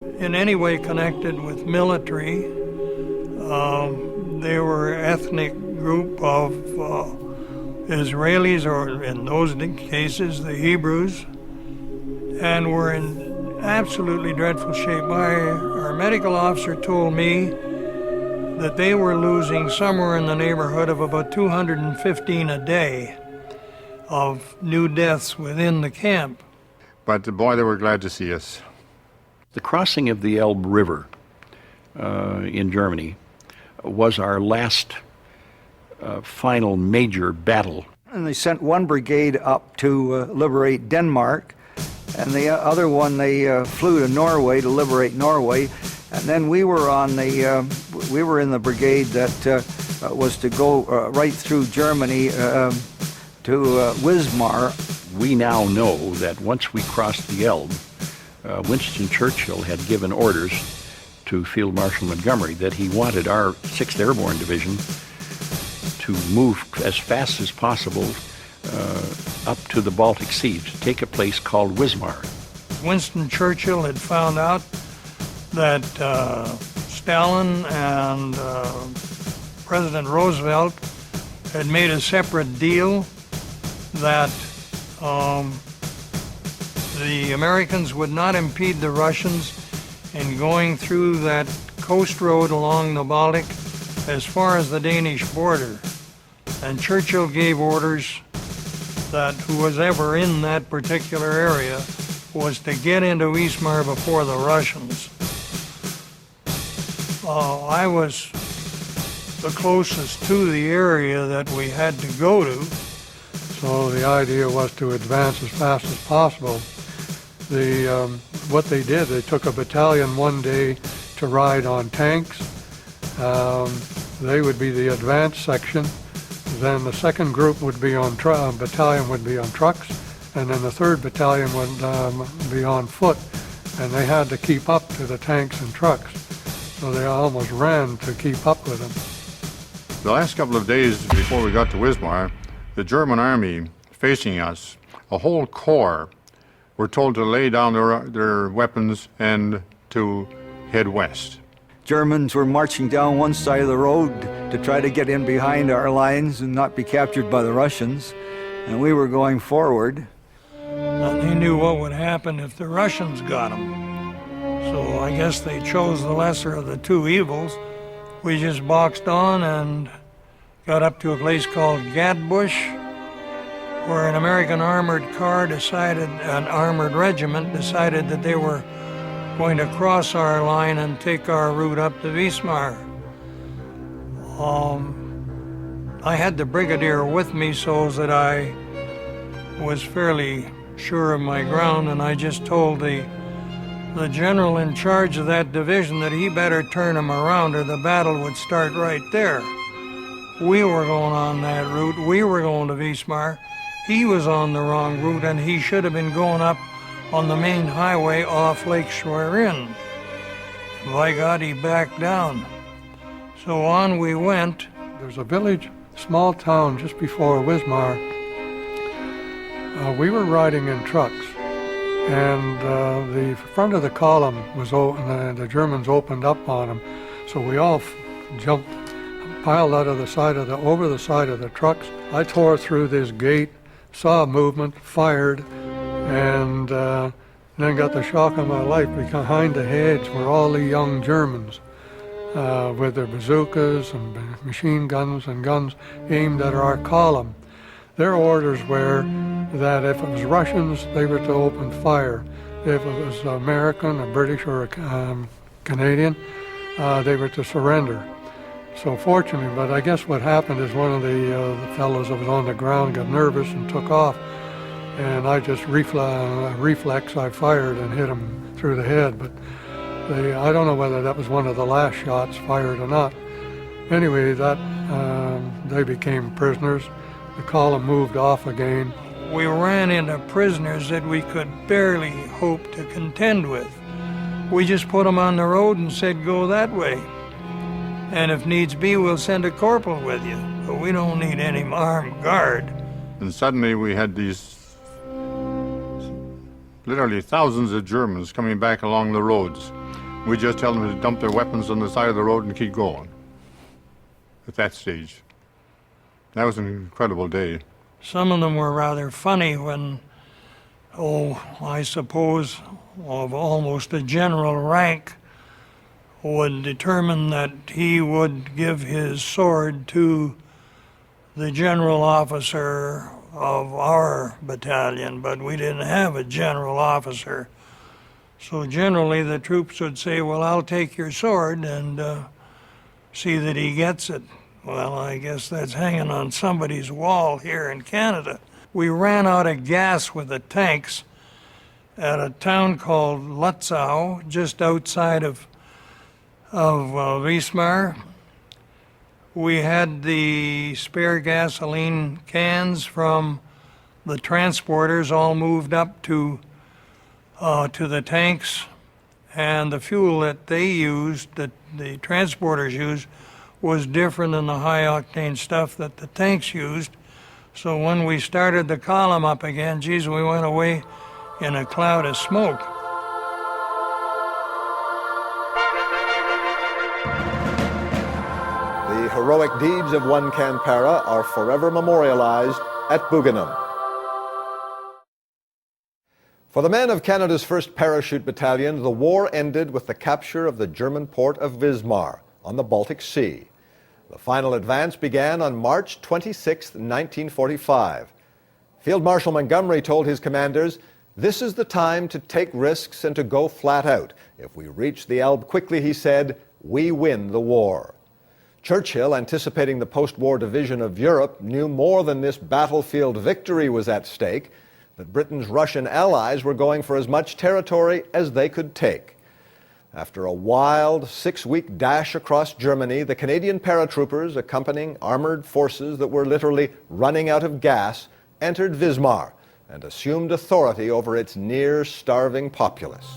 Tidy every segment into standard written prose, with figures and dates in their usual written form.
in any way connected with military. They were an ethnic group of Israelis, or in those cases, the Hebrews, and were in absolutely dreadful shape. Our medical officer told me that they were losing somewhere in the neighborhood of about 215 a day of new deaths within the camp. But boy, they were glad to see us. The crossing of the Elbe River in Germany was our last final major battle. And they sent one brigade up to liberate Denmark, and the other one they flew to Norway to liberate Norway. And then we were in the brigade that was to go right through Germany to Wismar. We now know that once we crossed the Elbe, Winston Churchill had given orders to Field Marshal Montgomery that he wanted our 6th Airborne Division to move as fast as possible up to the Baltic Sea to take a place called Wismar. Winston Churchill had found out that Stalin and President Roosevelt had made a separate deal that the Americans would not impede the Russians in going through that coast road along the Baltic as far as the Danish border. And Churchill gave orders that whoever in that particular area was to get into Wismar before the Russians. I was the closest to the area that we had to go to. So the idea was to advance as fast as possible. What they did, they took a battalion one day to ride on tanks. They would be the advanced section. Then the second group would be on battalion would be on trucks, and then the third battalion would be on foot, and they had to keep up to the tanks and trucks. So they almost ran to keep up with them. The last couple of days before we got to Wismar, the German army facing us, a whole corps, were told to lay down their weapons and to head west. Germans were marching down one side of the road to try to get in behind our lines and not be captured by the Russians, and we were going forward. And they knew what would happen if the Russians got them. So I guess they chose the lesser of the two evils. We just boxed on and got up to a place called Gatbush, where an American armored regiment decided that they were going to cross our line and take our route up to Wismar. I had the brigadier with me so that I was fairly sure of my ground, and I just told the general in charge of that division that he better turn him around or the battle would start right there. We were going on that route. We were going to Wismar. He was on the wrong route, and he should have been going up on the main highway off Lake Schwerin. By God, he backed down. So on we went. There's a village, small town just before Wismar. We were riding in trucks, and the front of the column was open, and the Germans opened up on them. So we all jumped, piled out of the side of over the side of the trucks. I tore through this gate, saw a movement, fired, and then got the shock of my life. Behind the hedge were all the young Germans with their bazookas and machine guns and guns aimed at our column. Their orders were that if it was Russians, they were to open fire. If it was American, or British, or Canadian, they were to surrender. So fortunately, but I guess what happened is one of the fellows that was on the ground got nervous and took off, and I just reflex, I fired and hit him through the head. But I don't know whether that was one of the last shots fired or not. Anyway, they became prisoners. The column moved off again. We ran into prisoners that we could barely hope to contend with. We just put them on the road and said, go that way. And if needs be, we'll send a corporal with you. But we don't need any armed guard. And suddenly we had these literally thousands of Germans coming back along the roads. We just tell them to dump their weapons on the side of the road and keep going. At that stage. That was an incredible day. Some of them were rather funny when, I suppose, of almost a general rank would determine that he would give his sword to the general officer of our battalion, but we didn't have a general officer. So generally the troops would say, well, I'll take your sword and see that he gets it. Well, I guess that's hanging on somebody's wall here in Canada. We ran out of gas with the tanks at a town called Lutzow, just outside of Wismar. We had the spare gasoline cans from the transporters all moved up to the tanks, and the fuel that they used, that the transporters used, was different than the high-octane stuff that the tanks used. So when we started the column up again, geez, we went away in a cloud of smoke. The heroic deeds of one Canpera are forever memorialized at Bougainville. For the men of Canada's 1st Parachute Battalion, the war ended with the capture of the German port of Wismar on the Baltic Sea. The final advance began on March 26, 1945. Field Marshal Montgomery told his commanders, "This is the time to take risks and to go flat out. If we reach the Elbe quickly," he said, "we win the war." Churchill, anticipating the post-war division of Europe, knew more than this battlefield victory was at stake, that Britain's Russian allies were going for as much territory as they could take. After a wild 6-week dash across Germany, the Canadian paratroopers, accompanying armored forces that were literally running out of gas, entered Wismar and assumed authority over its near-starving populace.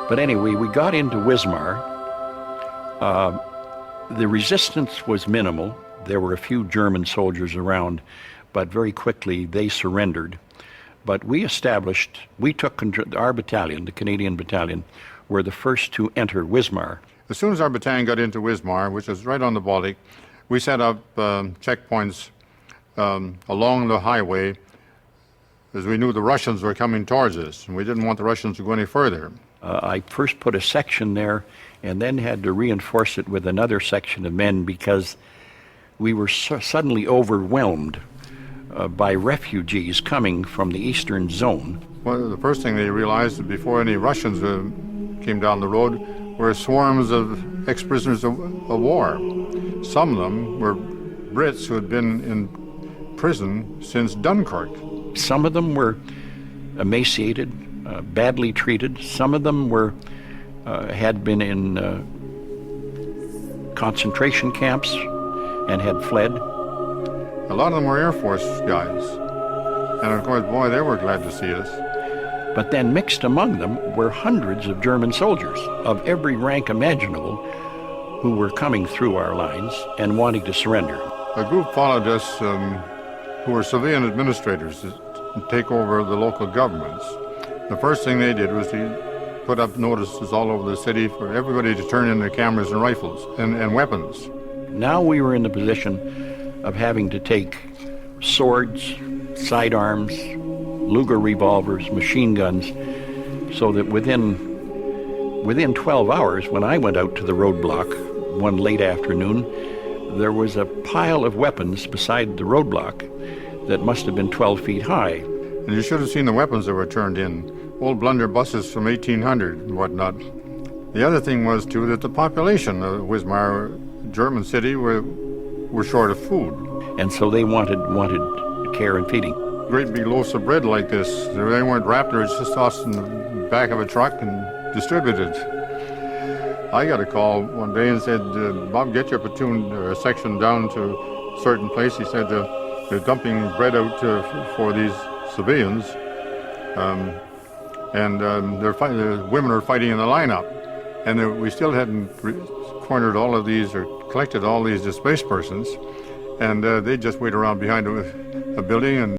But anyway, we got into Wismar. The resistance was minimal. There were a few German soldiers around, but very quickly they surrendered. But we took control. Our battalion, the Canadian battalion, were the first to enter Wismar. As soon as our battalion got into Wismar, which is right on the Baltic, we set up checkpoints along the highway, as we knew the Russians were coming towards us, and we didn't want the Russians to go any further. I first put a section there and then had to reinforce it with another section of men because we were suddenly overwhelmed by refugees coming from the eastern zone. Well, the first thing they realized before any Russians came down the road were swarms of ex-prisoners of war. Some of them were Brits who had been in prison since Dunkirk. Some of them were emaciated, badly treated. Some of them had been in concentration camps and had fled. A lot of them were Air Force guys. And of course, boy, they were glad to see us. But then mixed among them were hundreds of German soldiers of every rank imaginable who were coming through our lines and wanting to surrender. A group followed us who were civilian administrators to take over the local governments. The first thing they did was to put up notices all over the city for everybody to turn in their cameras and rifles and weapons. Now we were in the position of having to take swords, sidearms, Luger revolvers, machine guns, so that within 12 hours, when I went out to the roadblock one late afternoon, there was a pile of weapons beside the roadblock that must have been 12 feet high. And you should have seen the weapons that were turned in. Old blunderbusses from 1800 and whatnot. The other thing was, too, that the population of Wismar, German city, were short of food. And so they wanted care and feeding. Great big loaves of bread like this. They weren't wrapped, they were just tossed in the back of a truck and distributed. I got a call one day and said, Bob, get your platoon or section down to a certain place. He said they're dumping bread out for these civilians. The women are fighting in the lineup. And we still hadn't cornered all of these or collected all these displaced persons, and they just wait around behind a building and